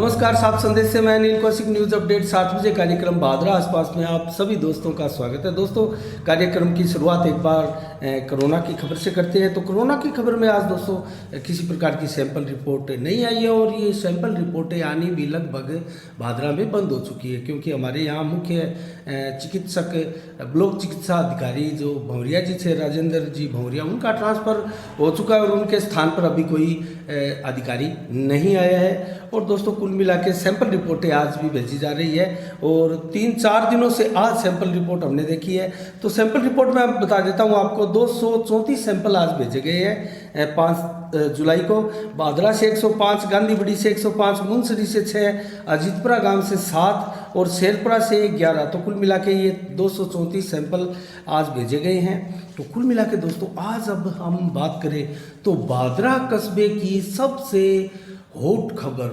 नमस्कार, सात संदेश से मैं नील कौशिक। न्यूज अपडेट 7 बजे कार्यक्रम भादरा आसपास में आप सभी दोस्तों का स्वागत है। दोस्तों, कार्यक्रम की शुरुआत एक बार कोरोना की खबर से करते हैं। तो कोरोना की खबर में आज दोस्तों किसी प्रकार की सैंपल रिपोर्ट नहीं आई है और ये सैंपल रिपोर्टें आनी भी लगभग भादरा में बंद हो चुकी है, क्योंकि हमारे यहाँ मुख्य चिकित्सक ब्लॉक चिकित्सा अधिकारी जो भंवरिया जी थे, राजेंद्र जी भंवरिया, उनका ट्रांसफ़र हो चुका है और उनके स्थान पर अभी कोई अधिकारी नहीं आया है। और दोस्तों, कुल मिला के सैंपल रिपोर्टें आज भी भेजी जा रही है और 3-4 दिनों से आज सैंपल रिपोर्ट हमने देखी है। तो सैंपल रिपोर्ट मैं बता देता हूँ आपको, 234 सैंपल आज भेजे गए हैं 5 जुलाई को। भादरा से 105, गांधीबड़ी से 105, मुंसरी से 6, अजीतपुरा गांव से 7 और शेरपुरा से 11। तो कुल मिला के ये 234 सैंपल आज भेजे गए हैं। तो कुल मिला के दोस्तों, आज अब हम बात करें तो भादरा कस्बे की सबसे हॉट खबर,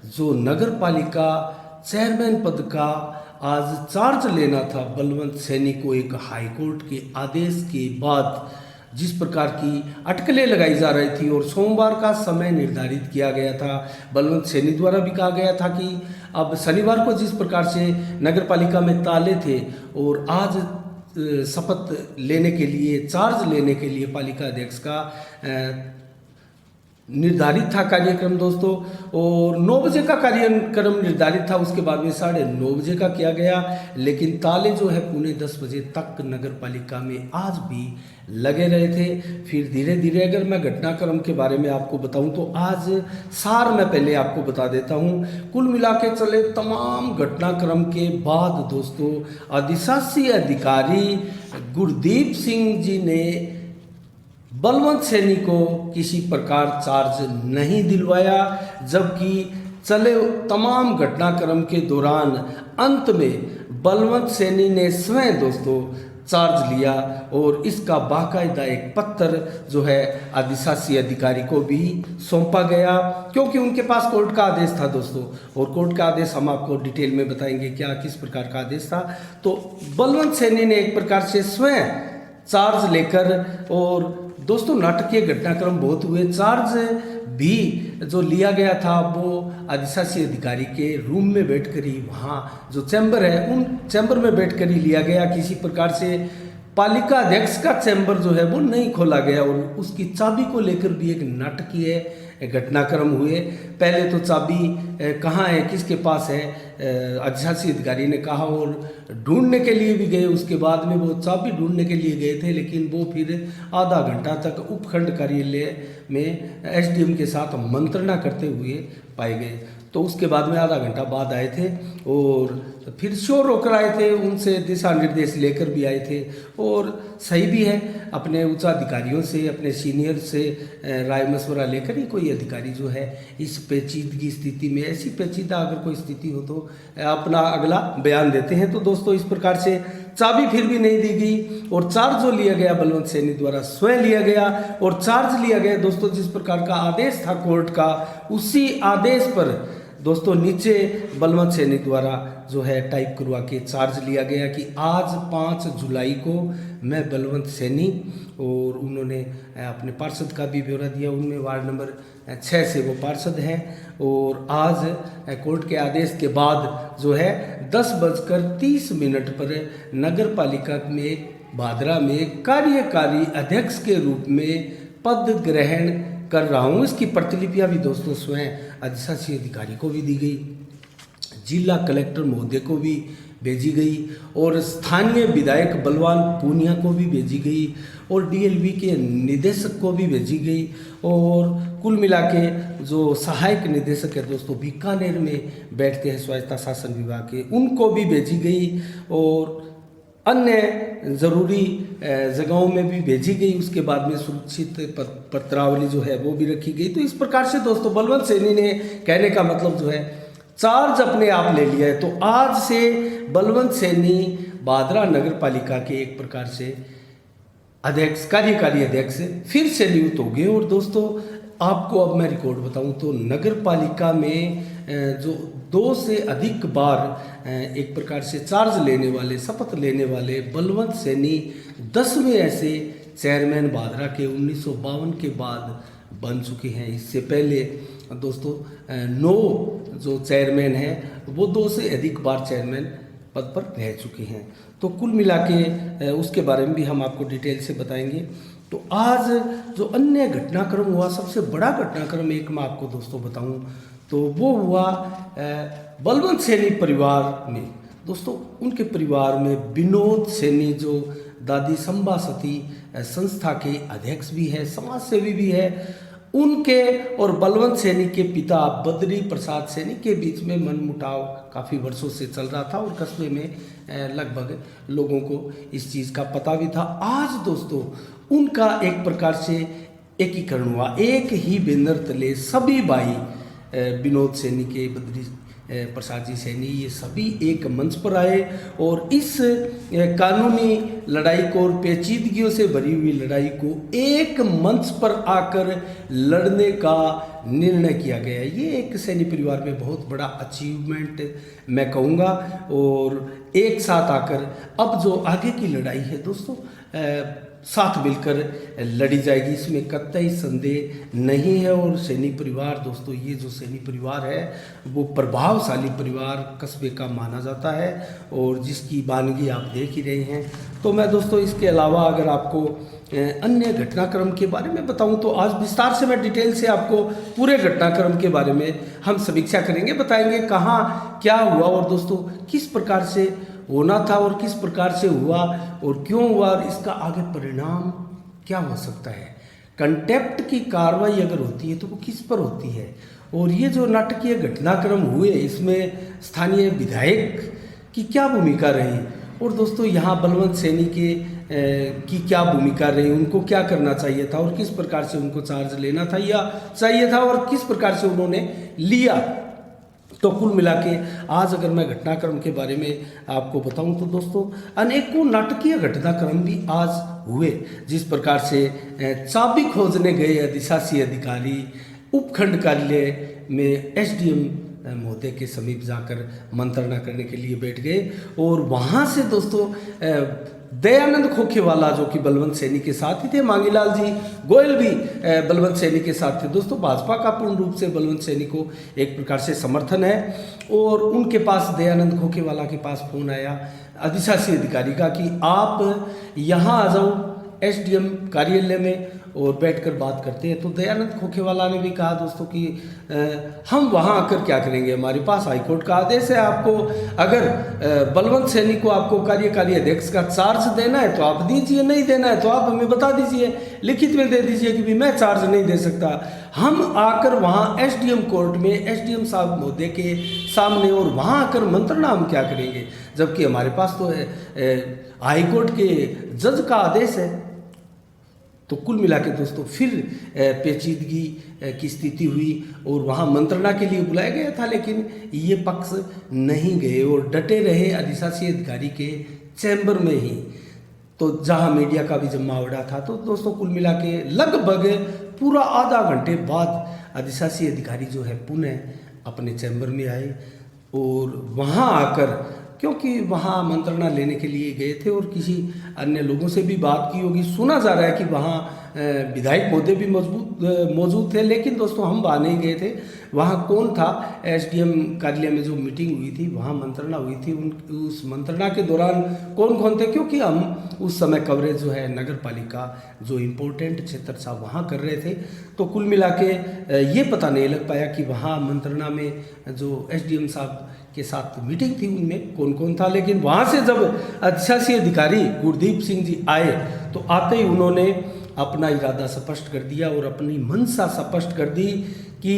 जो नगर पालिका चेयरमैन पद का आज चार्ज लेना था बलवंत सैनी को, एक हाईकोर्ट के आदेश के बाद जिस प्रकार की अटकलें लगाई जा रही थी और सोमवार का समय निर्धारित किया गया था, बलवंत सैनी द्वारा भी कहा गया था कि अब शनिवार को जिस प्रकार से नगर पालिका में ताले थे और आज शपथ लेने के लिए, चार्ज लेने के लिए पालिका अध्यक्ष का निर्धारित था कार्यक्रम दोस्तों, और 9 बजे का कार्यक्रम निर्धारित था। उसके बाद में 9:30 बजे का किया गया, लेकिन ताले जो है 9:45 बजे तक नगर पालिका में आज भी लगे रहे थे। फिर धीरे धीरे अगर मैं घटनाक्रम के बारे में आपको बताऊं तो आज सार मैं पहले आपको बता देता हूं। कुल मिला के चले तमाम घटनाक्रम के बाद दोस्तों, अधिशासी अधिकारी गुरदीप सिंह जी ने बलवंत सैनी को किसी प्रकार चार्ज नहीं दिलवाया, जबकि चले तमाम घटनाक्रम के दौरान अंत में बलवंत सैनी ने स्वयं दोस्तों चार्ज लिया और इसका बाकायदा एक पत्र जो है अधिशासी अधिकारी को भी सौंपा गया, क्योंकि उनके पास कोर्ट का आदेश था दोस्तों। और कोर्ट का आदेश हम आपको डिटेल में बताएंगे क्या किस प्रकार का आदेश था। तो बलवंत सैनी ने एक प्रकार से स्वयं चार्ज लेकर, और दोस्तों नाटकीय घटनाक्रम बहुत हुए। चार्ज भी जो लिया गया था वो अधिशासी अधिकारी के रूम में बैठकर ही, वहाँ जो चैम्बर है उन चैम्बर में बैठकर ही लिया गया। किसी प्रकार से पालिका अध्यक्ष का चैम्बर जो है वो नहीं खोला गया और उसकी चाबी को लेकर भी एक नाटकीय घटनाक्रम हुए। पहले तो चाबी कहाँ है, किसके पास है, अधिशासी अधिकारी ने कहा और ढूंढने के लिए भी गए। उसके बाद में वो चाबी ढूंढने के लिए गए थे, लेकिन वो फिर आधा घंटा तक उपखंड कार्यालय में एसडीएम के साथ मंत्रणा करते हुए पाए गए। तो उसके बाद में आधा घंटा बाद आए थे और फिर शोर रोकर आए थे, उनसे दिशा निर्देश लेकर भी आए थे। और सही भी है, अपने उच्च अधिकारियों से, अपने सीनियर से राय मशवरा लेकर ही कोई अधिकारी जो है इस पेचीदगी स्थिति में, ऐसी पेचीदा अगर कोई स्थिति हो तो अपना अगला बयान देते हैं। तो दोस्तों, इस प्रकार से चाबी फिर भी नहीं दी गई और चार्ज जो लिया गया बलवंत सैनी द्वारा स्वयं लिया गया और चार्ज लिया गया दोस्तों जिस प्रकार का आदेश था कोर्ट का, उसी आदेश पर दोस्तों नीचे बलवंत सैनी द्वारा जो है टाइप करवा के चार्ज लिया गया कि आज 5 जुलाई को मैं बलवंत सैनी, और उन्होंने अपने पार्षद का भी ब्यौरा दिया, उनमें वार्ड नंबर 6 से वो पार्षद हैं। और आज कोर्ट के आदेश के बाद जो है 10:30 पर नगर पालिका में भादरा में कार्यकारी अध्यक्ष के रूप में पद ग्रहण कर रहा हूँ। इसकी प्रतिलिपियाँ भी दोस्तों स्वयं अधिशासी अधिकारी को भी दी गई, जिला कलेक्टर महोदय को भी भेजी गई और स्थानीय विधायक बलवान पूनिया को भी भेजी गई और डीएलवी के निदेशक को भी भेजी गई। और कुल मिला के जो सहायक निदेशक है दोस्तों बीकानेर में बैठते हैं स्वायत्ता शासन विभाग के, उनको भी भेजी गई और अन्य ज़रूरी जगहों में भी भेजी गई। उसके बाद में सुरक्षित पत्रावली जो है वो भी रखी गई। तो इस प्रकार से दोस्तों बलवंत सैनी ने, कहने का मतलब जो है, चार्ज अपने आप ले लिया है। तो आज से बलवंत सैनी भादरा नगर पालिका के एक प्रकार से अध्यक्ष, कार्यकारी अध्यक्ष फिर से नियुक्त हो गए। और दोस्तों आपको अब मैं रिकॉर्ड बताऊं तो नगर पालिका में जो 2 से अधिक बार एक प्रकार से चार्ज लेने वाले, शपथ लेने वाले बलवंत सैनी 10वें ऐसे चेयरमैन भादरा के 1952 के बाद बन चुके हैं। इससे पहले दोस्तों 9 जो चेयरमैन हैं वो 2 से अधिक बार चेयरमैन पद पर रह चुके हैं। तो कुल मिला के उसके बारे में भी हम आपको डिटेल से बताएंगे। तो आज जो अन्य घटनाक्रम हुआ, सबसे बड़ा घटनाक्रम एक मैं आपको दोस्तों बताऊं तो वो हुआ बलवंत सैनी परिवार में। दोस्तों उनके परिवार में विनोद सैनी जो दादी संबा सती संस्था के अध्यक्ष भी है, समाज सेवी भी है, उनके और बलवंत सैनी के पिता बद्री प्रसाद सैनी के बीच में मनमुटाव काफ़ी वर्षों से चल रहा था और कस्बे में लगभग लोगों को इस चीज़ का पता भी था। आज दोस्तों उनका एक प्रकार से एकीकरण हुआ, एक ही बैनर तले सभी भाई विनोद सैनी के, बद्री प्रसाद जी सैनी, ये सभी एक मंच पर आए और इस कानूनी लड़ाई को और पेचीदगियों से भरी हुई लड़ाई को एक मंच पर आकर लड़ने का निर्णय किया गया। ये एक सैनी परिवार में बहुत बड़ा अचीवमेंट मैं कहूँगा। और एक साथ आकर अब जो आगे की लड़ाई है दोस्तों साथ मिलकर लड़ी जाएगी, इसमें कतई संदेह नहीं है। और सैनी परिवार दोस्तों, ये जो सैनी परिवार है वो प्रभावशाली परिवार कस्बे का माना जाता है और जिसकी वानगी आप देख ही रहे हैं। तो मैं दोस्तों इसके अलावा अगर आपको अन्य घटनाक्रम के बारे में बताऊं तो आज विस्तार से मैं डिटेल से आपको पूरे घटनाक्रम के बारे में हम समीक्षा करेंगे, बताएंगे कहाँ क्या हुआ और दोस्तों किस प्रकार से होना था और किस प्रकार से हुआ और क्यों हुआ और इसका आगे परिणाम क्या हो सकता है। कंटेप्ट की कार्रवाई अगर होती है तो वो किस पर होती है और ये जो नाटकीय घटनाक्रम हुए इसमें स्थानीय विधायक की क्या भूमिका रही और दोस्तों यहाँ बलवंत सैनी के की क्या भूमिका रही, उनको क्या करना चाहिए था और किस प्रकार से उनको चार्ज लेना था या चाहिए था और किस प्रकार से उन्होंने लिया। तो कुल मिला के आज अगर मैं घटनाक्रम के बारे में आपको बताऊं तो दोस्तों अनेकों नाटकीय घटनाक्रम भी आज हुए। जिस प्रकार से चाबी खोजने गए अधिशासी अधिकारी उपखंड कार्यालय में एसडीएम महोदय के समीप जाकर मंत्रणा करने के लिए बैठ गए और वहाँ से दोस्तों दयानंद खोखेवाला जो कि बलवंत सैनी के साथ ही थे, मांगीलाल जी गोयल भी बलवंत सैनी के साथ थे। दोस्तों भाजपा का पूर्ण रूप से बलवंत सैनी को एक प्रकार से समर्थन है और उनके पास दयानंद खोखेवाला के पास फोन आया अधिशासी अधिकारी का कि आप यहाँ आ जाओ एसडीएम कार्यालय में और बैठकर बात करते हैं। तो दयानंद खोखेवाला ने भी कहा दोस्तों कि हम वहाँ आकर क्या करेंगे, हमारे पास हाईकोर्ट का आदेश है, आपको अगर बलवंत सैनी को आपको कार्यकारी अध्यक्ष का चार्ज देना है तो आप दीजिए, नहीं देना है तो आप हमें बता दीजिए, लिखित में दे दीजिए कि भी मैं चार्ज नहीं दे सकता। हम आकर वहाँ एसडीएम कोर्ट में एसडीएम साहब महोदय के सामने और वहाँ आकर मंत्रणा हम क्या करेंगे, जबकि हमारे पास तो हाईकोर्ट के जज का आदेश है। तो कुल मिला के दोस्तों फिर पेचीदगी की स्थिति हुई और वहाँ मंत्रणा के लिए बुलाया गया था, लेकिन ये पक्ष नहीं गए और डटे रहे अधिशासी अधिकारी के चैम्बर में ही, तो जहाँ मीडिया का भी जमावड़ा था। तो दोस्तों कुल मिला के लगभग पूरा आधा घंटे बाद अधिशासी अधिकारी जो है पुनः अपने चैम्बर में आए और वहाँ आकर, क्योंकि वहाँ मंत्रणा लेने के लिए गए थे और किसी अन्य लोगों से भी बात की होगी, सुना जा रहा है कि वहाँ विधायक महोदय भी मौजूद थे, लेकिन दोस्तों हम वहाँ नहीं गए थे। वहाँ कौन था, एसडीएम कार्यालय में जो मीटिंग हुई थी, वहाँ मंत्रणा हुई थी, उस मंत्रणा के दौरान कौन कौन थे, क्योंकि हम उस समय कवरेज जो है नगर पालिका जो इम्पोर्टेंट क्षेत्र था वहाँ कर रहे थे। तो कुल मिला के ये पता नहीं लग पाया कि वहाँ मंत्रणा में जो एसडीएम साहब के साथ मीटिंग थी उनमें कौन कौन था। लेकिन वहाँ से जब अधिशासी अधिकारी गुरदीप सिंह जी आए तो आते ही उन्होंने अपना इरादा स्पष्ट कर दिया और अपनी मंशा स्पष्ट कर दी कि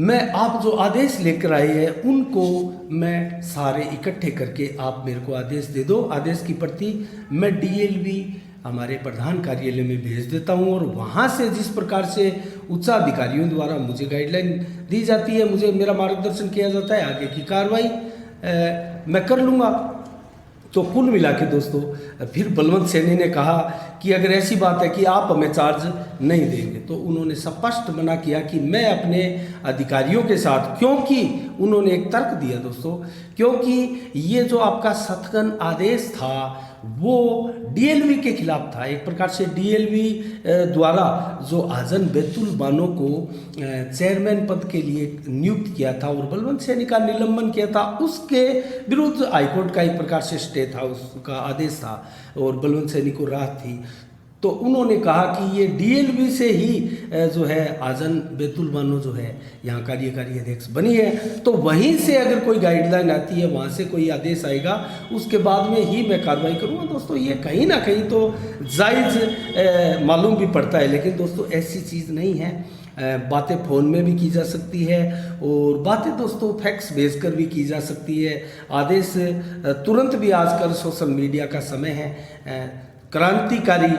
मैं आप जो आदेश लेकर आए हैं उनको मैं सारे इकट्ठे करके आप मेरे को आदेश दे दो। आदेश की प्रति मैं डीएलवी हमारे प्रधान कार्यालय में भेज देता हूं और वहां से जिस प्रकार से उच्चाधिकारियों द्वारा मुझे गाइडलाइन दी जाती है, मुझे मेरा मार्गदर्शन किया जाता है, आगे की कार्रवाई मैं कर लूँगा। तो कुल मिला के दोस्तों फिर बलवंत सैनी ने कहा कि अगर ऐसी बात है कि आप हमें चार्ज नहीं देंगे, तो उन्होंने स्पष्ट मना किया कि मैं अपने अधिकारियों के साथ, क्योंकि उन्होंने एक तर्क दिया दोस्तों, क्योंकि ये जो आपका सत्गन आदेश था वो डीएलवी के खिलाफ था। एक प्रकार से डीएलवी द्वारा जो आजन बैतुल बानो को चेयरमैन पद के लिए नियुक्त किया था और बलवंत सैनी का निलंबन किया था, उसके विरुद्ध हाईकोर्ट का एक प्रकार से स्टे था, उसका आदेश था और बलवंत सैनी को राहत थी। तो उन्होंने कहा कि ये डीएलवी से ही जो है आजन बैतुल बानो जो है यहाँ कार्यकारी अध्यक्ष बनी है, तो वहीं से अगर कोई गाइडलाइन आती है, वहाँ से कोई आदेश आएगा, उसके बाद में ही मैं कार्रवाई करूँगा। दोस्तों ये कहीं ना कहीं तो जायज़ मालूम भी पड़ता है, लेकिन दोस्तों ऐसी चीज़ नहीं है। बातें फ़ोन में भी की जा सकती है और बातें दोस्तों फैक्स भेजकर भी की जा सकती है। आदेश तुरंत भी आजकल सोशल मीडिया का समय है, क्रांतिकारी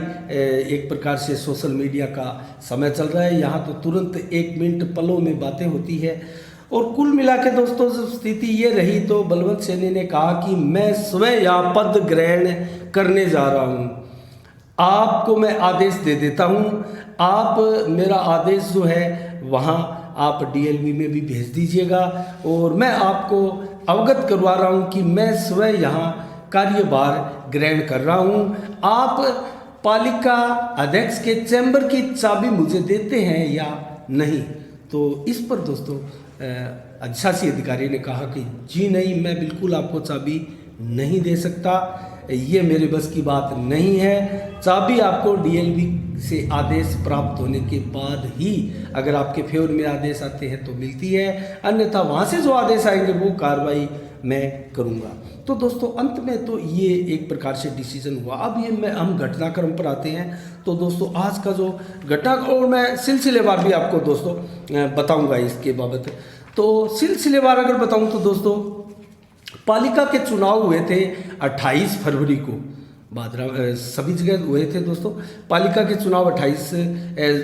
एक प्रकार से सोशल मीडिया का समय चल रहा है। यहाँ तो तुरंत 1 मिनट पलों में बातें होती है। और कुल मिला के दोस्तों जब स्थिति ये रही तो बलवंत सैनी ने कहा कि मैं स्वयं यह पद ग्रहण करने जा रहा हूँ, आपको मैं आदेश दे देता हूँ, आप मेरा आदेश जो है वहाँ आप डीएलवी में भी भेज दीजिएगा और मैं आपको अवगत करवा रहा हूँ कि मैं स्वयं यहाँ कार्यभार ग्रहण कर रहा हूँ। आप पालिका अध्यक्ष के चैम्बर की चाबी मुझे देते हैं या नहीं। तो इस पर दोस्तों अधिशासी अधिकारी ने कहा कि जी नहीं, मैं बिल्कुल आपको चाबी नहीं दे सकता, ये मेरे बस की बात नहीं है। चाबी आपको डीएलवी से आदेश प्राप्त होने के बाद ही, अगर आपके फेवर में आदेश आते हैं तो मिलती है, अन्यथा वहाँ से जो आदेश आएंगे वो कार्रवाई मैं करूँगा। तो दोस्तों अंत में तो ये एक प्रकार से डिसीजन हुआ। अब ये हम घटनाक्रम पर आते हैं। तो दोस्तों आज का जो घटनाक्रम, और मैं सिलसिलेवार भी आपको दोस्तों बताऊंगा इसके बाबत। तो सिलसिलेवार अगर बताऊं तो दोस्तों पालिका के चुनाव हुए थे 28 फरवरी को, बादरा सभी जगह हुए थे दोस्तों। पालिका के चुनाव 28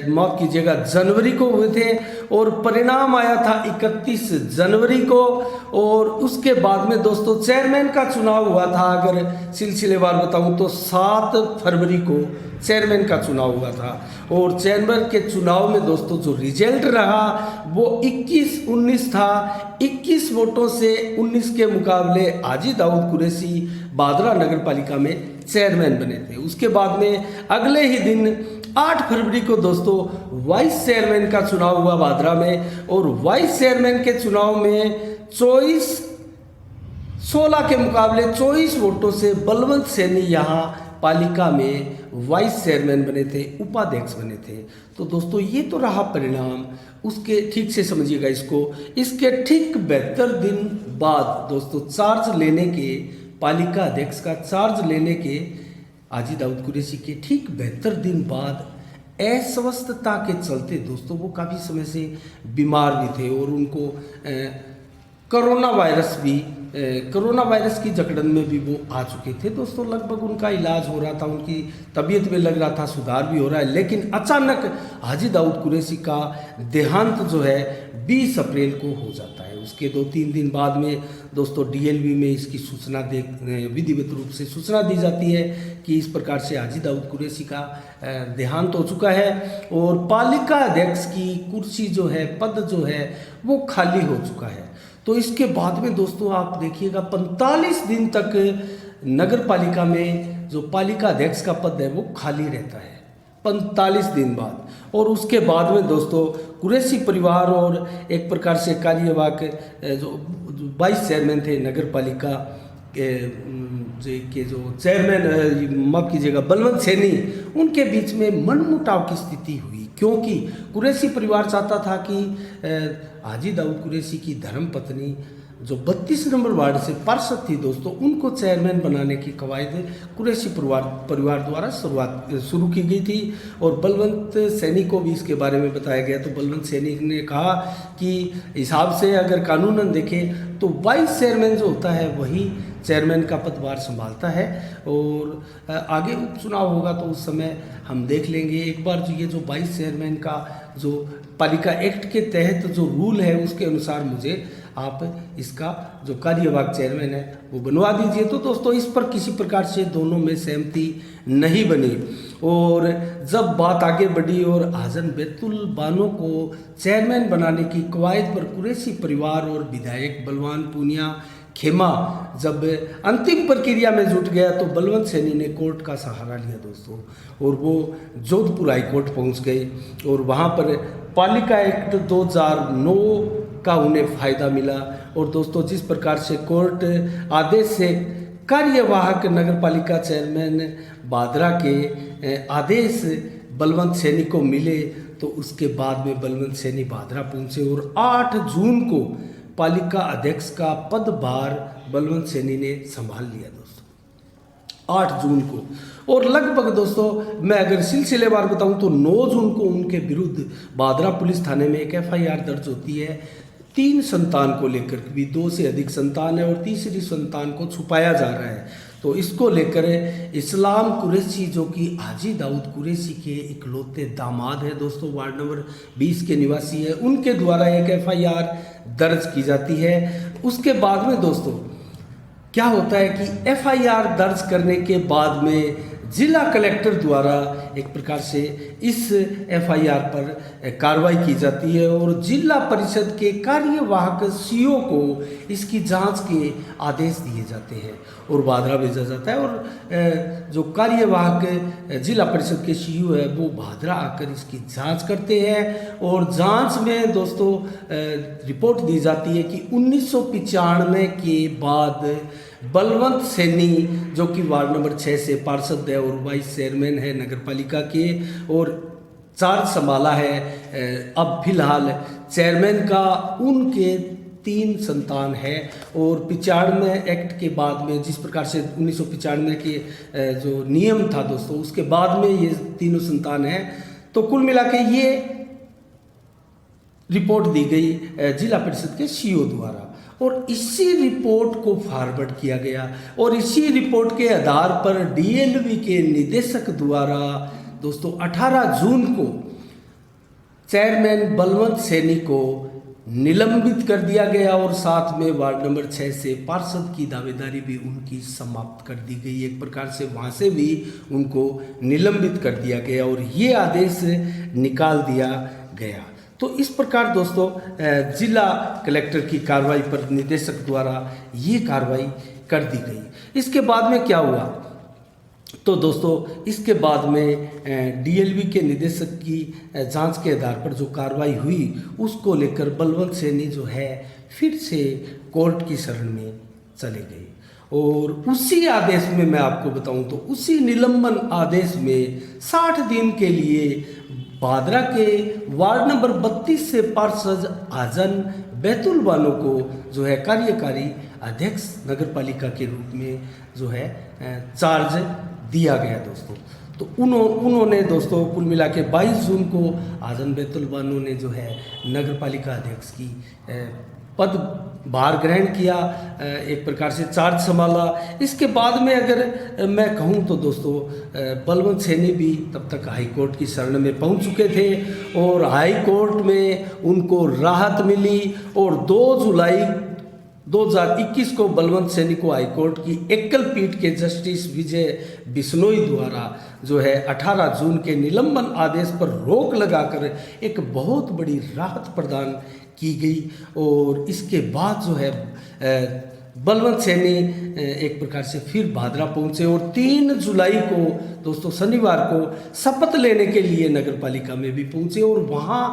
माफ कीजिएगा जनवरी को हुए थे और परिणाम आया था 31 जनवरी को। और उसके बाद में दोस्तों चेयरमैन का चुनाव हुआ था, अगर सिलसिलेवार बताऊं तो 7 फरवरी को चेयरमैन का चुनाव हुआ था। और चेयरमैन के चुनाव में दोस्तों जो रिजल्ट रहा वो 21-19 था। 21 वोटों से 19 के मुकाबले हाजी दाऊद कुरैशी बादरा नगर पालिका में चेयरमैन बने थे। उसके बाद में अगले ही दिन 8 फरवरी को दोस्तों वाइस चेयरमैन का चुनाव हुआ बादरा में, और वाइस चेयरमैन के चुनाव में 16 के मुकाबले 24 वोटों से बलवंत सैनी यहाँ पालिका में वाइस चेयरमैन बने थे, उपाध्यक्ष बने थे। तो दोस्तों ये तो रहा परिणाम। उसके ठीक से समझिएगा इसको, इसके ठीक 72 दिन बाद दोस्तों चार्ज लेने के, पालिका अध्यक्ष का चार्ज लेने के हाजी दाऊद कुरैशी के ठीक 72 दिन बाद अस्वस्थता के चलते दोस्तों वो काफ़ी समय से बीमार भी थे और उनको कोरोना वायरस की जकड़न में भी वो आ चुके थे दोस्तों। लगभग उनका इलाज हो रहा था, उनकी तबीयत में लग रहा था सुधार भी हो रहा है, लेकिन अचानक हाजी दाऊद कुरैशी का देहांत जो है 20 अप्रैल को हो जाता है। उसके 2-3 दिन बाद में दोस्तों डीएलवी में इसकी सूचना विधिवत रूप से सूचना दी जाती है कि इस प्रकार से हाजी दाऊद कुरैशी का देहांत हो चुका है और पालिका अध्यक्ष की कुर्सी जो है, पद जो है वो खाली हो चुका है। तो इसके बाद में दोस्तों आप देखिएगा 45 दिन तक नगर पालिका में जो पालिका अध्यक्ष का पद है वो खाली रहता है 45 दिन बाद। और उसके बाद में दोस्तों कुरैशी परिवार और एक प्रकार से कार्यवाहक जो वाइस चेयरमैन थे नगर पालिका के जो चेयरमैन माफ कीजिएगा बलवंत सैनी, उनके बीच में मनमुटाव की स्थिति हुई, क्योंकि कुरैशी परिवार चाहता था कि हाजी दाऊद कुरैशी की धर्मपत्नी जो 32 नंबर वार्ड से पार्षद थी दोस्तों, उनको चेयरमैन बनाने की कवायद कुरैशी परिवार द्वारा शुरू की गई थी। और बलवंत सैनी को भी इसके बारे में बताया गया। तो बलवंत सैनी ने कहा कि हिसाब से अगर कानूनन देखें तो वाइस चेयरमैन जो होता है वही चेयरमैन का पदभार संभालता है, और आगे उपचुनाव होगा तो उस समय हम देख लेंगे। एक बार जो ये जो वाइस चेयरमैन का जो पालिका एक्ट के तहत जो रूल है उसके अनुसार मुझे आप इसका जो कार्यवाहक चेयरमैन है वो बनवा दीजिए। तो दोस्तों इस पर किसी प्रकार से दोनों में सहमति नहीं बनी और जब बात आगे बढ़ी और आजम बैतुल बानो को चेयरमैन बनाने की कवायद पर कुरैशी परिवार और विधायक बलवान पूनिया खेमा जब अंतिम प्रक्रिया में जुट गया तो बलवंत सैनी ने कोर्ट का सहारा लिया दोस्तों, और वो जोधपुर हाई कोर्ट पहुंच गए और वहां पर पालिका एक्ट 2009 का उन्हें फ़ायदा मिला। और दोस्तों जिस प्रकार से कोर्ट आदेश से कार्यवाहक नगर पालिका चेयरमैन भादरा के आदेश बलवंत सैनी को मिले तो उसके बाद में बलवंत सैनी भादरा पहुंचे और 8 जून को पालिका अध्यक्ष का पदभार बलवंत सैनी ने संभाल लिया दोस्तों 8 जून को। और लगभग दोस्तों मैं अगर सिलसिलेवार बताऊं तो 9 जून को उनके विरुद्ध भादरा पुलिस थाने में एक FIR दर्ज होती है 3 संतान को लेकर भी, 2 से अधिक संतान है और तीसरी संतान को छुपाया जा रहा है। तो इसको लेकर इस्लाम कुरैशी जो कि हाजी दाऊद कुरैशी के इकलौते दामाद है दोस्तों, वार्ड नंबर 20 के निवासी है, उनके द्वारा एक FIR दर्ज की जाती है। उसके बाद में दोस्तों क्या होता है कि FIR दर्ज करने के बाद में जिला कलेक्टर द्वारा एक प्रकार से इस FIR पर कार्रवाई की जाती है और जिला परिषद के कार्यवाहक CO को इसकी जांच के आदेश दिए जाते हैं और भादरा भेजा जाता है। और जो कार्यवाहक जिला परिषद के CO है वो भादरा आकर इसकी जांच करते हैं और जांच में दोस्तों रिपोर्ट दी जाती है कि 1995 के बाद बलवंत सैनी जो कि वार्ड नंबर 6 से पार्षद है और वाइस चेयरमैन है नगर पालिका के और चार्ज संभाला है अब फिलहाल चेयरमैन का, उनके 3 संतान है। और 95 एक्ट के बाद में जिस प्रकार से 1995 के जो नियम था दोस्तों उसके बाद में ये तीनों संतान है। तो कुल मिला के ये रिपोर्ट दी गई जिला परिषद के CO द्वारा और इसी रिपोर्ट को फॉरवर्ड किया गया और इसी रिपोर्ट के आधार पर DLV के निदेशक द्वारा दोस्तों 18 जून को चेयरमैन बलवंत सैनी को निलंबित कर दिया गया और साथ में वार्ड नंबर 6 से पार्षद की दावेदारी भी उनकी समाप्त कर दी गई। एक प्रकार से वहाँ से भी उनको निलंबित कर दिया गया और ये आदेश निकाल दिया गया। तो इस प्रकार दोस्तों जिला कलेक्टर की कार्रवाई पर निदेशक द्वारा ये कार्रवाई कर दी गई। इसके बाद में क्या हुआ तो दोस्तों इसके बाद में DLV के निदेशक की जांच के आधार पर जो कार्रवाई हुई उसको लेकर बलवंत सैनी जो है फिर से कोर्ट की शरण में चले गए और उसी आदेश में मैं आपको बताऊं तो उसी निलंबन आदेश में 60 दिन के लिए भादरा के वार्ड नंबर 32 से पार्षद आजम बैतुल बानो को जो है कार्यकारी अध्यक्ष नगर पालिका के रूप में जो है चार्ज दिया गया दोस्तों। तो उन्होंने दोस्तों कुल मिला के 22 जून को आजम बैतुल बानो ने जो है नगर पालिका अध्यक्ष की पद भार ग्रहण किया, एक प्रकार से चार्ज संभाला। इसके बाद में अगर मैं कहूं तो दोस्तों बलवंत सैनी भी तब तक हाई कोर्ट की शरण में पहुंच चुके थे और हाई कोर्ट में उनको राहत मिली और 2 जुलाई 2021 को बलवंत सैनी को हाई कोर्ट की एकल पीठ के जस्टिस विजय बिश्नोई द्वारा जो है 18 जून के निलंबन आदेश पर रोक लगाकर एक बहुत बड़ी राहत प्रदान की गई। और इसके बाद जो है बलवंत सैनी एक प्रकार से फिर भादरा पहुंचे और 3 जुलाई को दोस्तों शनिवार को शपथ लेने के लिए नगर पालिका में भी पहुंचे और वहाँ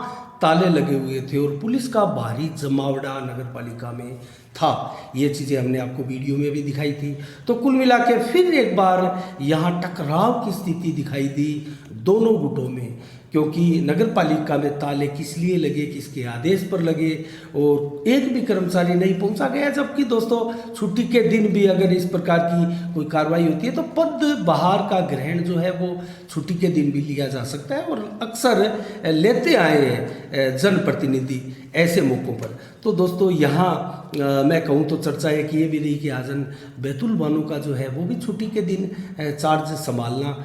ताले लगे हुए थे और पुलिस का भारी जमावड़ा नगर पालिका में था। ये चीज़ें हमने आपको वीडियो में भी दिखाई थी। तो कुल मिला के फिर एक बार यहाँ टकराव की स्थिति दिखाई दी दोनों गुटों में, क्योंकि नगर पालिका में ताले किस लिए लगे, किसके आदेश पर लगे और एक भी कर्मचारी नहीं पहुंचा गया। जबकि दोस्तों छुट्टी के दिन भी अगर इस प्रकार की कोई कार्रवाई होती है तो पद बहार का ग्रहण जो है वो छुट्टी के दिन भी लिया जा सकता है और अक्सर लेते आए हैं जनप्रतिनिधि। ऐसे मौक़ों पर। तो दोस्तों यहाँ मैं कहूँ तो चर्चा एक ये भी रही कि आजन बैतुल बानो का जो है वो भी छुट्टी के दिन चार्ज संभालना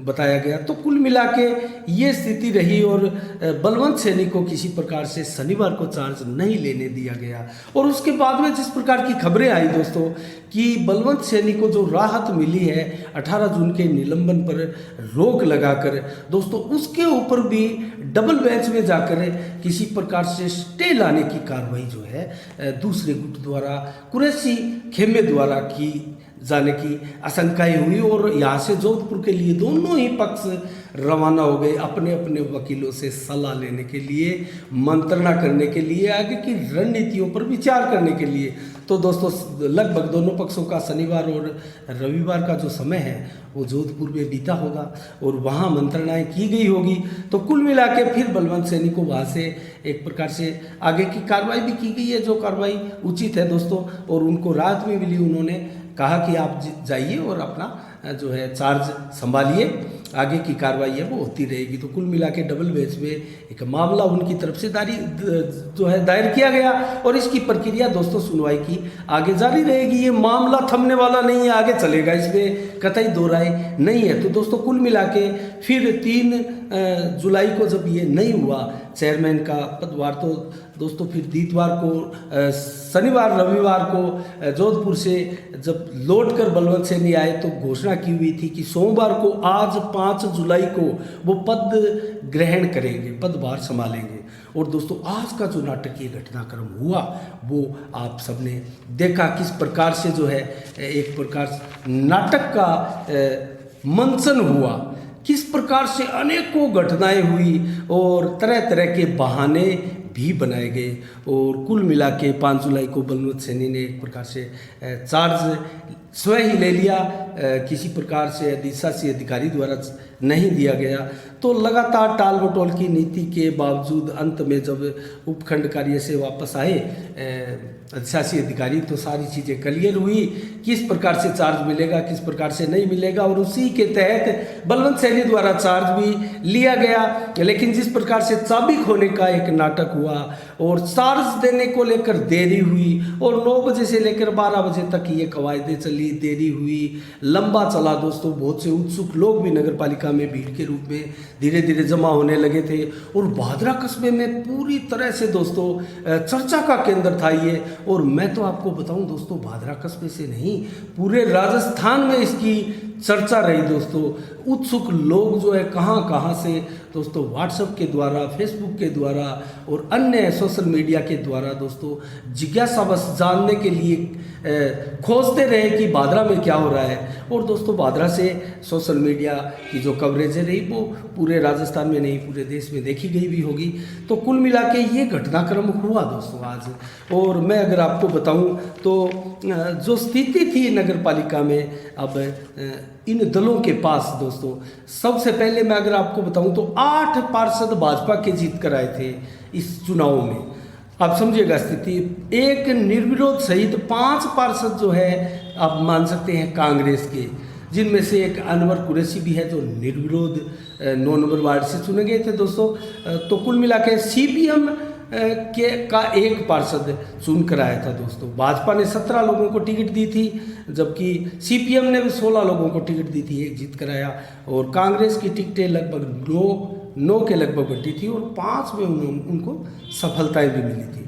बताया गया। तो कुल मिला के ये स्थिति रही और बलवंत सैनी को किसी प्रकार से शनिवार को चार्ज नहीं लेने दिया गया। और उसके बाद में जिस प्रकार की खबरें आई दोस्तों कि बलवंत सैनी को जो राहत मिली है 18 जून के निलंबन पर रोक लगाकर दोस्तों, उसके ऊपर भी डबल बेंच में जाकर किसी प्रकार से स्टे लाने की कार्रवाई जो है दूसरे गुट द्वारा कुरैशी खेमे द्वारा की जाने की आशंकाएं हुई और यहाँ से जोधपुर के लिए दोनों ही पक्ष रवाना हो गए अपने अपने वकीलों से सलाह लेने के लिए, मंत्रणा करने के लिए, आगे की रणनीतियों पर विचार करने के लिए। तो दोस्तों लगभग दोनों पक्षों का शनिवार और रविवार का जो समय है वो जोधपुर में बीता होगा और वहाँ मंत्रणाएं की गई होगी। तो कुल मिला के फिर बलवंत सैनी को वहाँ से एक प्रकार से आगे की कार्रवाई भी की गई है जो कार्रवाई उचित है दोस्तों, और उनको राहत भी मिली। उन्होंने कहा कि आप जाइए और अपना जो है चार्ज संभालिए, आगे की कार्रवाई है वो होती रहेगी। तो कुल मिला के डबल बेंच में एक मामला उनकी तरफ से दायर किया गया और इसकी प्रक्रिया दोस्तों सुनवाई की आगे जारी रहेगी। ये मामला थमने वाला नहीं है, आगे चलेगा, इसमें कतई दो राय नहीं है। तो दोस्तों कुल मिला के फिर 3 जुलाई को जब ये नहीं हुआ चेयरमैन का पदभार, तो दोस्तों फिर दीतवार को शनिवार रविवार को जोधपुर से जब लौट कर बलवंत सैनी आए तो घोषणा की हुई थी कि सोमवार को आज 5 जुलाई को वो पद ग्रहण करेंगे, पदभार संभालेंगे। और दोस्तों आज का जो नाटकीय घटनाक्रम हुआ वो आप सबने देखा, किस प्रकार से जो है एक प्रकार नाटक का मंचन हुआ, किस प्रकार से अनेकों घटनाएं हुई और तरह तरह के बहाने भी बनाए गए। और कुल मिला के 5 जुलाई को बलवंत सैनी ने एक प्रकार से चार्ज स्वयं ही ले लिया, किसी प्रकार से अधिशासी अधिकारी द्वारा नहीं दिया गया। तो लगातार टाल मटोल की नीति के बावजूद अंत में जब उपखंड कार्य से वापस आए अधिशासी अधिकारी तो सारी चीज़ें क्लियर हुई, किस प्रकार से चार्ज मिलेगा, किस प्रकार से नहीं मिलेगा, और उसी के तहत बलवंत सैनी द्वारा चार्ज भी लिया गया। लेकिन जिस प्रकार से चाबी खोने का एक नाटक हुआ और चार्ज देने को लेकर देरी हुई और 9 बजे से लेकर 12 बजे तक ये कवायदें चली, देरी हुई, लंबा चला दोस्तों। बहुत से उत्सुक लोग भी नगर पालिका में भीड़ के रूप में धीरे धीरे जमा होने लगे थे और भादरा कस्बे में पूरी तरह से दोस्तों चर्चा का केंद्र था ये। और मैं तो आपको बताऊं दोस्तों, भादरा कस्बे से नहीं पूरे राजस्थान में इसकी चर्चा रही दोस्तों। उत्सुक लोग जो है कहाँ कहाँ से दोस्तों व्हाट्सएप के द्वारा, फेसबुक के द्वारा और अन्य सोशल मीडिया के द्वारा दोस्तों जिज्ञासा बस जानने के लिए खोजते रहे कि भादरा में क्या हो रहा है। और दोस्तों भादरा से सोशल मीडिया की जो कवरेज रही वो पूरे राजस्थान में नहीं पूरे देश में देखी गई भी होगी। तो कुल मिला के ये घटनाक्रम हुआ दोस्तों आज। और मैं अगर आपको बताऊं तो जो स्थिति थी नगर पालिका में अब इन दलों के पास दोस्तों, सबसे पहले मैं अगर आपको बताऊं तो 8 पार्षद भाजपा के जीत कर आए थे इस चुनाव में। आप समझिएगा स्थिति, एक निर्विरोध सहित 5 पार्षद जो है आप मान सकते हैं कांग्रेस के, जिनमें से एक अनवर कुरैशी भी है जो निर्विरोध 9 नंबर वार्ड से चुने गए थे दोस्तों। तो कुल मिला के सीपीएम का 1 पार्षद चुनकर आया था दोस्तों। भाजपा ने 17 लोगों को टिकट दी थी जबकि सीपीएम ने भी 16 लोगों को टिकट दी थी, 1 जीत कर आया। और कांग्रेस की टिकटें लगभग 9 के लगभग बटी थी और 5 में उनको सफलताएं भी मिली थी।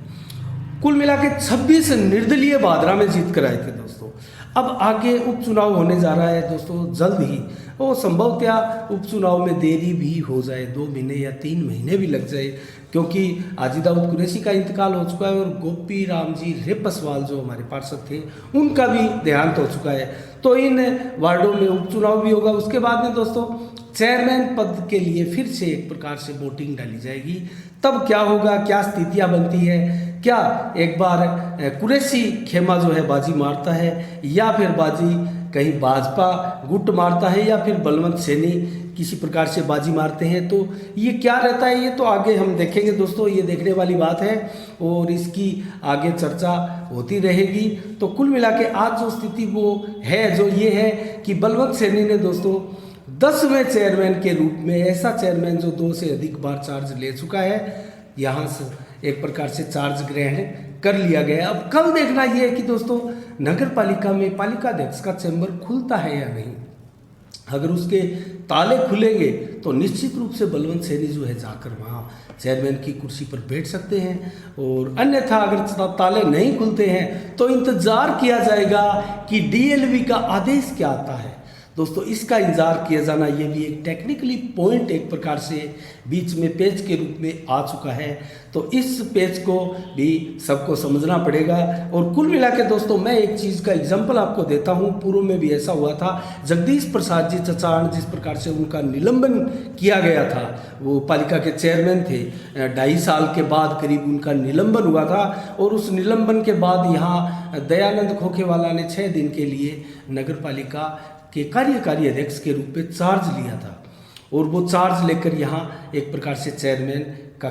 कुल मिला के 26 निर्दलीय भादरा में जीत कर आए थे दोस्तों। अब आगे उपचुनाव होने जा रहा है दोस्तों जल्द ही, और संभवतः उपचुनाव में देरी भी हो जाए, 2 महीने या 3 महीने भी लग जाए, क्योंकि हाजी दाऊद कुरैशी का इंतकाल हो चुका है और गोपी राम जी रेपसवाल जो हमारे पार्षद थे उनका भी देहांत हो चुका है। तो इन वार्डों में उपचुनाव भी होगा। उसके बाद में दोस्तों चेयरमैन पद के लिए फिर से एक प्रकार से वोटिंग डाली जाएगी। तब क्या होगा, क्या स्थितियां बनती है, क्या एक बार कुरैशी खेमा जो है बाजी मारता है या फिर बाजी कहीं भाजपा गुट मारता है या फिर बलवंत सैनी किसी प्रकार से बाजी मारते हैं, तो ये क्या रहता है ये तो आगे हम देखेंगे दोस्तों, ये देखने वाली बात है और इसकी आगे चर्चा होती रहेगी। तो कुल मिला के आज जो स्थिति वो है जो ये है कि बलवंत सैनी ने दोस्तों 10वें चेयरमैन के रूप में, ऐसा चेयरमैन जो 2 से अधिक बार चार्ज ले चुका है, यहाँ से एक प्रकार से चार्ज ग्रहण कर लिया गया। अब कल देखना यह है कि दोस्तों नगर पालिका में पालिका अध्यक्ष का चैम्बर खुलता है या नहीं। अगर उसके ताले खुलेंगे तो निश्चित रूप से बलवंत सैनी जो है जाकर वहाँ चेयरमैन की कुर्सी पर बैठ सकते हैं, और अन्यथा अगर ताले नहीं खुलते हैं तो इंतजार किया जाएगा कि डीएलवी का आदेश क्या आता है। दोस्तों इसका इंतजार किया जाना, ये भी एक टेक्निकली पॉइंट एक प्रकार से बीच में पेच के रूप में आ चुका है। तो इस पेच को भी सबको समझना पड़ेगा। और कुल मिला के दोस्तों मैं एक चीज़ का एग्जांपल आपको देता हूँ, पूर्व में भी ऐसा हुआ था। जगदीश प्रसाद जी चचाण जिस प्रकार से उनका निलंबन किया गया था, वो पालिका के चेयरमैन थे, 2.5 साल के बाद करीब उनका निलंबन हुआ था। और उस निलंबन के बाद यहाँ दयानंद खोखेवाला ने 6 दिन के लिए नगर पालिका के कार्यकारी अध्यक्ष के रूप में चार्ज लिया था, और वो चार्ज लेकर यहाँ एक प्रकार से चेयरमैन का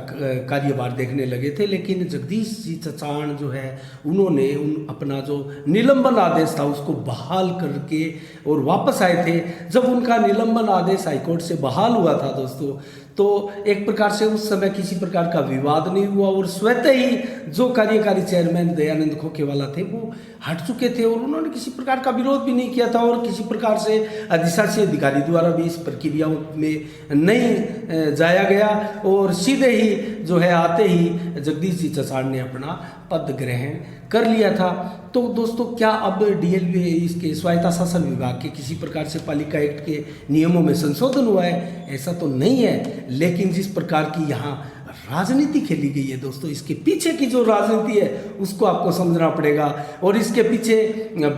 कार्यभार देखने लगे थे। लेकिन जगदीश जी चचाण जो है उन्होंने अपना जो निलंबन आदेश था उसको बहाल करके और वापस आए थे। जब उनका निलंबन आदेश हाईकोर्ट से बहाल हुआ था दोस्तों, तो एक प्रकार से उस समय किसी प्रकार का विवाद नहीं हुआ, और स्वतः ही जो कार्यकारी चेयरमैन दयानंद खोखेवाला थे वो हट चुके थे, और उन्होंने किसी प्रकार का विरोध भी नहीं किया था, और किसी प्रकार से अधिशासी अधिकारी द्वारा भी इस प्रक्रियाओं में नहीं जाया गया। और सीधे ही जो है आते ही जगदीश जी चचाण ने अपना पद ग्रहण कर लिया था। तो दोस्तों क्या अब डीएलवी इसके स्वायत्ता शासन विभाग के किसी प्रकार से पालिका एक्ट के नियमों में संशोधन हुआ है? ऐसा तो नहीं है, लेकिन जिस प्रकार की यहाँ राजनीति खेली गई है दोस्तों, इसके पीछे की जो राजनीति है उसको आपको समझना पड़ेगा। और इसके पीछे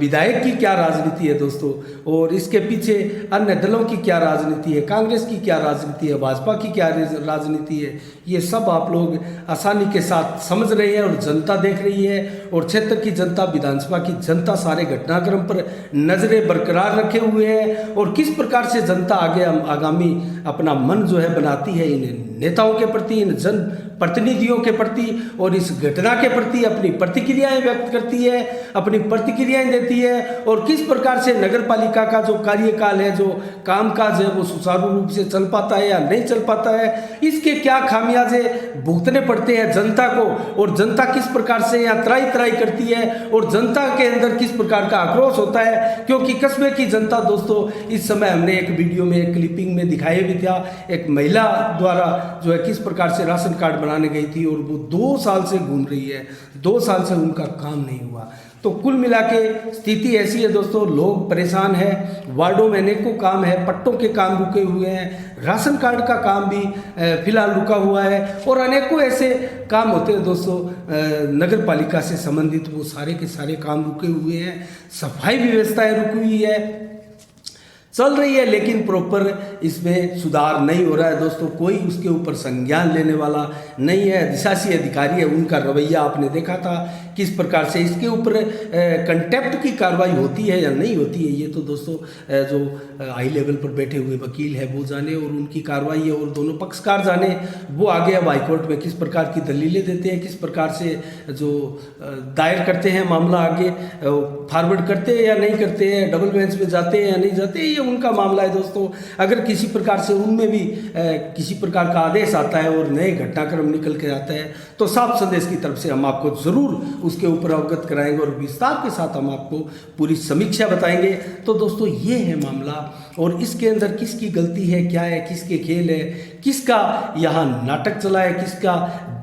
विधायक की क्या राजनीति है दोस्तों, और इसके पीछे अन्य दलों की क्या राजनीति है, कांग्रेस की क्या राजनीति है, भाजपा की क्या राजनीति है, ये सब आप लोग आसानी के साथ समझ रहे हैं और जनता देख रही है। और क्षेत्र की जनता, विधानसभा की जनता सारे घटनाक्रम पर नजरें बरकरार रखे हुए है, और किस प्रकार से जनता आगे आगामी अपना मन जो है बनाती है इन नेताओं के प्रति, इन जन प्रतिनिधियों के प्रति, और इस घटना के प्रति अपनी प्रतिक्रियाएं व्यक्त करती है, अपनी प्रतिक्रियाएं देती है। और किस प्रकार से नगर पालिका का जो कार्यकाल है, जो कामकाज है, वो सुचारू रूप से चल पाता है या नहीं चल पाता है, इसके क्या खामियाजे भुगतने पड़ते हैं जनता को, और जनता किस प्रकार से यहाँ त्राई त्राई करती है, और जनता के अंदर किस प्रकार का आक्रोश होता है। क्योंकि कस्बे की जनता दोस्तों, इस समय हमने एक वीडियो में, एक क्लिपिंग में दिखाया भी था, एक महिला द्वारा जो है किस प्रकार से राशन कार्ड बनाने गई थी, और वो 2 साल से घूम रही है, 2 साल से उनका काम नहीं हुआ। तो कुल मिला के स्थिति ऐसी है दोस्तों, लोग परेशान हैं, वार्डों में अनेकों काम है, पट्टों के काम रुके हुए हैं, राशन कार्ड का काम भी फिलहाल रुका हुआ है, और अनेकों ऐसे काम होते हैं दोस्तों नगर पालिका से संबंधित, वो सारे के सारे काम रुके हुए हैं। सफाई व्यवस्थाएं रुकी हुई है, चल रही है, लेकिन प्रॉपर इसमें सुधार नहीं हो रहा है दोस्तों। कोई उसके ऊपर संज्ञान लेने वाला नहीं है। अधिशासी अधिकारी है, उनका रवैया आपने देखा था किस प्रकार से। इसके ऊपर कंटेप्ट की कार्रवाई होती है या नहीं होती है, ये तो दोस्तों जो हाई लेवल पर बैठे हुए वकील है वो जाने, और उनकी कार्रवाई है, और दोनों पक्षकार जाने। वो आगे अब हाईकोर्ट में किस प्रकार की दलीलें देते हैं, किस प्रकार से जो दायर करते हैं मामला आगे फॉरवर्ड करते हैं या नहीं करते हैं, डबल बेंच में जाते हैं या नहीं जाते, ये उनका मामला है दोस्तों। अगर किसी प्रकार से उनमें भी किसी प्रकार का आदेश आता है और नए घटनाक्रम निकल के आता है, तो साफ संदेश की तरफ से हम आपको ज़रूर उसके ऊपर अवगत कराएंगे, और विस्तार के साथ हम आपको पूरी समीक्षा बताएंगे। तो दोस्तों ये है मामला, और इसके अंदर किसकी गलती है, क्या है, किसके खेल है, किसका यहाँ नाटक चला है, किसका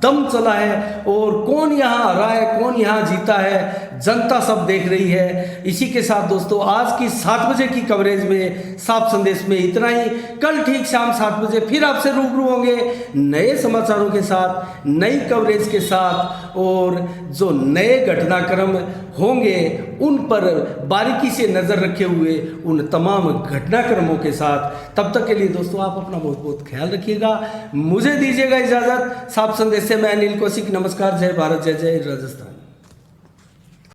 दम चला है, और कौन यहाँ हरा है, कौन यहाँ जीता है, जनता सब देख रही है। इसी के साथ दोस्तों आज की 7 बजे की कवरेज में, साफ संदेश में इतना ही। कल ठीक शाम 7 बजे फिर आपसे रूबरू होंगे नए समाचारों के साथ, नई कवरेज के साथ, और जो नए घटनाक्रम होंगे उन पर बारीकी से नज़र रखे हुए उन तमाम घटनाक्रमों के साथ। तब तक के लिए दोस्तों आप अपना बहुत बहुत ख्याल रखिएगा। मुझे दीजिएगा इजाज़त। साफ संदेश से मैं अनिल कौशिक, नमस्कार, जय भारत, जय जय राजस्थान।